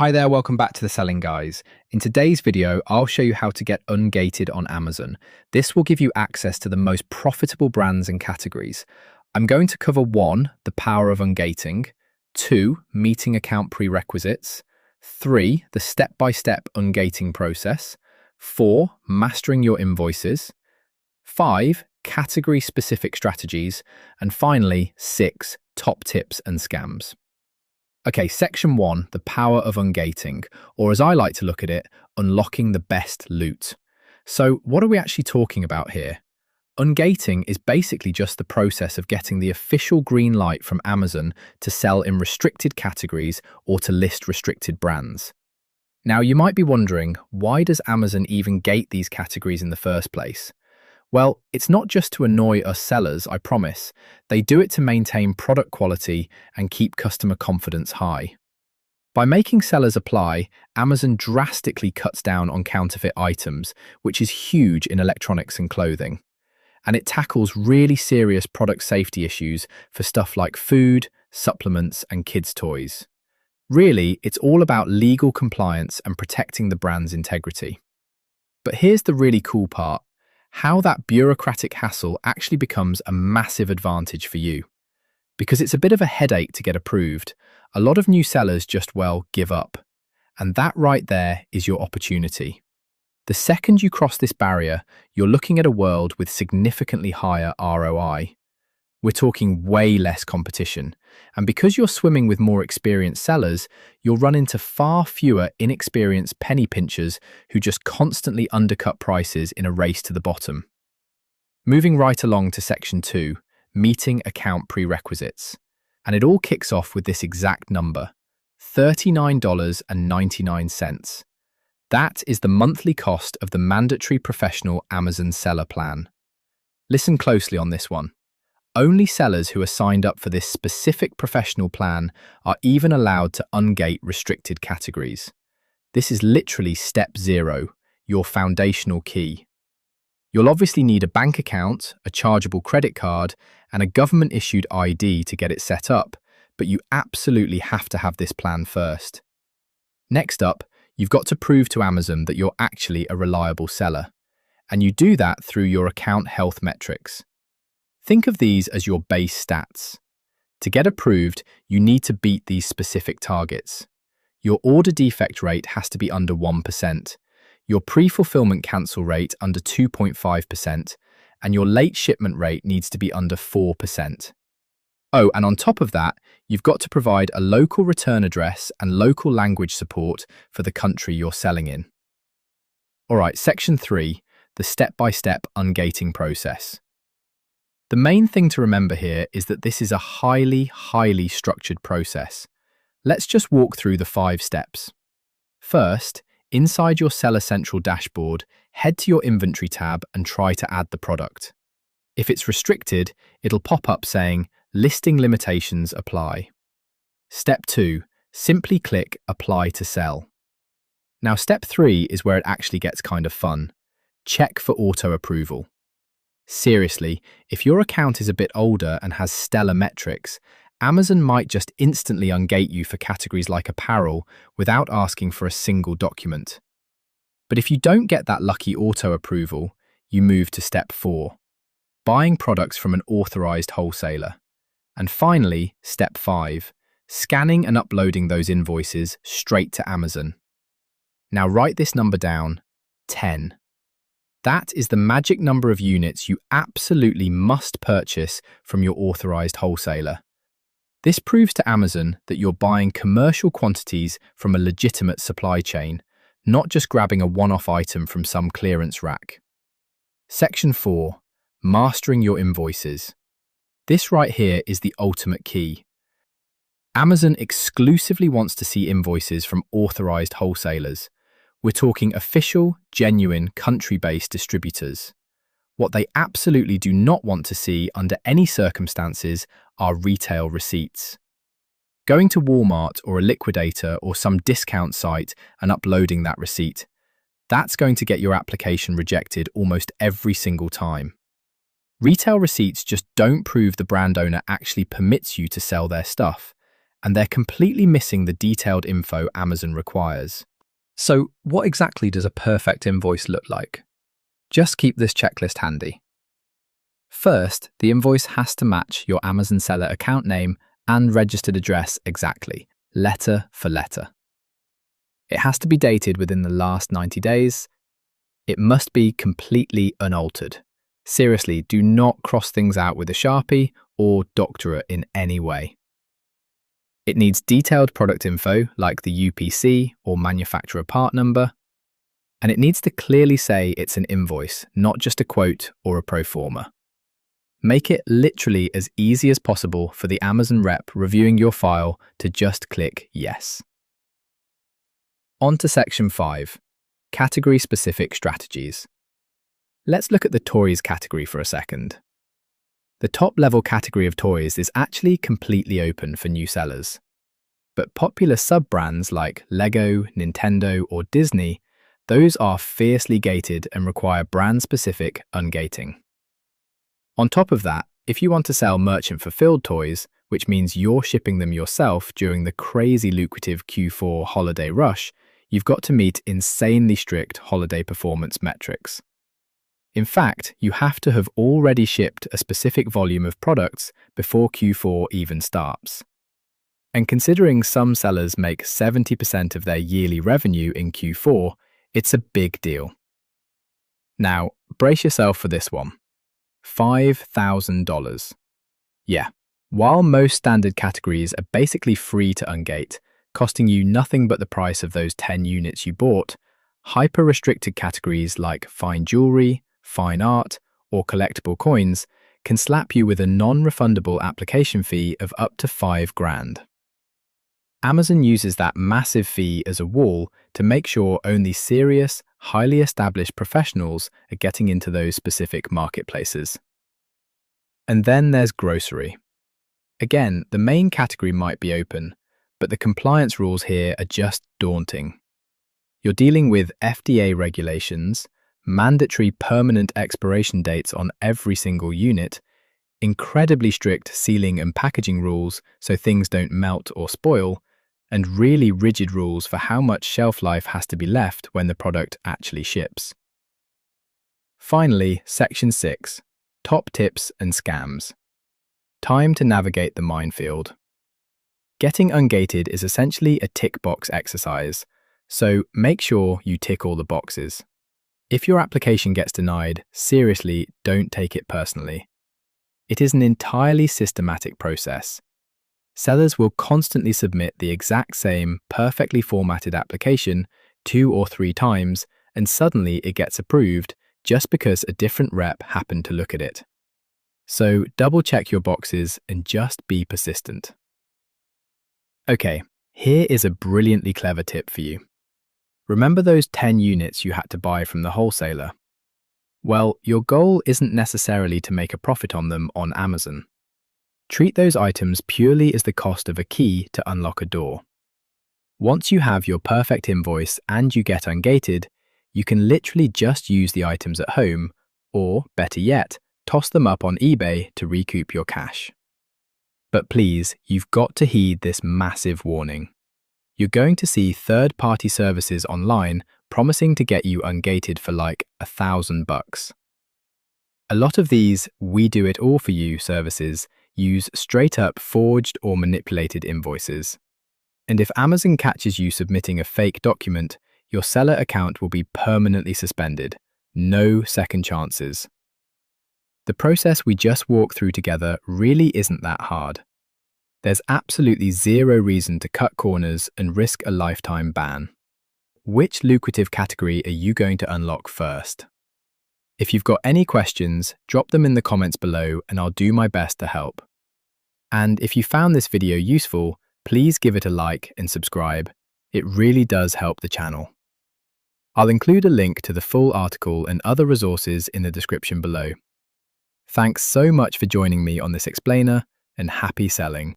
Hi there, welcome back to the Selling Guys. In today's video, I'll show you how to get ungated on Amazon. This will give you access to the most profitable brands and categories. I'm going to cover 1, the power of ungating, 2, meeting account prerequisites, 3, the step-by-step ungating process, 4, mastering your invoices, 5, category-specific strategies, and finally, 6, top tips and scams. Okay, section 1, the power of ungating, or as I like to look at it, unlocking the best loot. So what are we actually talking about here? Ungating is basically just the process of getting the official green light from Amazon to sell in restricted categories or to list restricted brands. Now you might be wondering, why does Amazon even gate these categories in the first place? Well, it's not just to annoy us sellers, I promise. They do it to maintain product quality and keep customer confidence high. By making sellers apply, Amazon drastically cuts down on counterfeit items, which is huge in electronics and clothing. And it tackles really serious product safety issues for stuff like food, supplements, and kids' toys. Really, it's all about legal compliance and protecting the brand's integrity. But here's the really cool part. How that bureaucratic hassle actually becomes a massive advantage for you. Because it's a bit of a headache to get approved, a lot of new sellers just, well, give up. And that right there is your opportunity. The second you cross this barrier, you're looking at a world with significantly higher ROI. We're talking way less competition. And because you're swimming with more experienced sellers, you'll run into far fewer inexperienced penny pinchers who just constantly undercut prices in a race to the bottom. Moving right along to section 2, meeting account prerequisites. And it all kicks off with this exact number, $39.99. That is the monthly cost of the mandatory professional Amazon seller plan. Listen closely on this one. Only sellers who are signed up for this specific professional plan are even allowed to ungate restricted categories. This is literally step 0, your foundational key. You'll obviously need a bank account, a chargeable credit card, and a government-issued ID to get it set up, but you absolutely have to have this plan first. Next up, you've got to prove to Amazon that you're actually a reliable seller, and you do that through your account health metrics. Think of these as your base stats. To get approved, you need to beat these specific targets. Your order defect rate has to be under 1%, your pre-fulfillment cancel rate under 2.5%, and your late shipment rate needs to be under 4%. Oh, and on top of that, you've got to provide a local return address and local language support for the country you're selling in. All right, section 3, the step-by-step ungating process. The main thing to remember here is that this is a highly structured process. Let's just walk through the 5 steps. First, inside your Seller Central dashboard, head to your inventory tab and try to add the product. If it's restricted, it'll pop up saying, listing limitations apply. Step 2, simply click Apply to Sell. Now step 3 is where it actually gets kind of fun. Check for auto approval. Seriously, if your account is a bit older and has stellar metrics, Amazon might just instantly ungate you for categories like apparel without asking for a single document. But if you don't get that lucky auto approval, you move to step 4, buying products from an authorized wholesaler. And finally, step 5, scanning and uploading those invoices straight to Amazon. Now write this number down, 10. That is the magic number of units you absolutely must purchase from your authorized wholesaler. This proves to Amazon that you're buying commercial quantities from a legitimate supply chain, not just grabbing a one-off item from some clearance rack. Section 4, mastering your invoices. This right here is the ultimate key. Amazon exclusively wants to see invoices from authorized wholesalers. We're talking official, genuine, country-based distributors. What they absolutely do not want to see under any circumstances are retail receipts. Going to Walmart or a liquidator or some discount site and uploading that receipt, that's going to get your application rejected almost every single time. Retail receipts just don't prove the brand owner actually permits you to sell their stuff, and they're completely missing the detailed info Amazon requires. So, what exactly does a perfect invoice look like? Just keep this checklist handy. First, the invoice has to match your Amazon seller account name and registered address exactly, letter for letter. It has to be dated within the last 90 days. It must be completely unaltered. Seriously, do not cross things out with a Sharpie or doctor it in any way. It needs detailed product info like the UPC or manufacturer part number, and it needs to clearly say it's an invoice, not just a quote or a pro forma. Make it literally as easy as possible for the Amazon rep reviewing your file to just click yes. On to Section 5, Category-Specific Strategies. Let's look at the toys category for a second. The top-level category of toys is actually completely open for new sellers. But popular sub-brands like Lego, Nintendo, or Disney, those are fiercely gated and require brand-specific ungating. On top of that, if you want to sell merchant-fulfilled toys, which means you're shipping them yourself during the crazy lucrative Q4 holiday rush, you've got to meet insanely strict holiday performance metrics. In fact, you have to have already shipped a specific volume of products before Q4 even starts. And considering some sellers make 70% of their yearly revenue in Q4, it's a big deal. Now, brace yourself for this one. $5,000. Yeah, while most standard categories are basically free to ungate, costing you nothing but the price of those 10 units you bought, hyper-restricted categories like fine jewelry, fine art, or collectible coins can slap you with a non-refundable application fee of up to $5,000. Amazon uses that massive fee as a wall to make sure only serious, highly established professionals are getting into those specific marketplaces. And then there's grocery. Again, the main category might be open, but the compliance rules here are just daunting. You're dealing with FDA regulations, mandatory permanent expiration dates on every single unit, incredibly strict sealing and packaging rules so things don't melt or spoil, and really rigid rules for how much shelf life has to be left when the product actually ships. Finally, Section 6, Top Tips and Scams. Time to navigate the minefield. Getting ungated is essentially a tick box exercise, so make sure you tick all the boxes. If your application gets denied, seriously, don't take it personally. It is an entirely systematic process. Sellers will constantly submit the exact same perfectly formatted application 2 or 3 times, and suddenly it gets approved just because a different rep happened to look at it. So double check your boxes and just be persistent. Okay, here is a brilliantly clever tip for you. Remember those 10 units you had to buy from the wholesaler? Well, your goal isn't necessarily to make a profit on them on Amazon. Treat those items purely as the cost of a key to unlock a door. Once you have your perfect invoice and you get ungated, you can literally just use the items at home, or, better yet, toss them up on eBay to recoup your cash. But please, you've got to heed this massive warning. You're going to see third-party services online promising to get you ungated for like $1,000. A lot of these "we do it all for you" services use straight-up forged or manipulated invoices. And if Amazon catches you submitting a fake document, your seller account will be permanently suspended. No second chances. The process we just walked through together really isn't that hard. There's absolutely zero reason to cut corners and risk a lifetime ban. Which lucrative category are you going to unlock first? If you've got any questions, drop them in the comments below and I'll do my best to help. And if you found this video useful, please give it a like and subscribe. It really does help the channel. I'll include a link to the full article and other resources in the description below. Thanks so much for joining me on this explainer, and happy selling.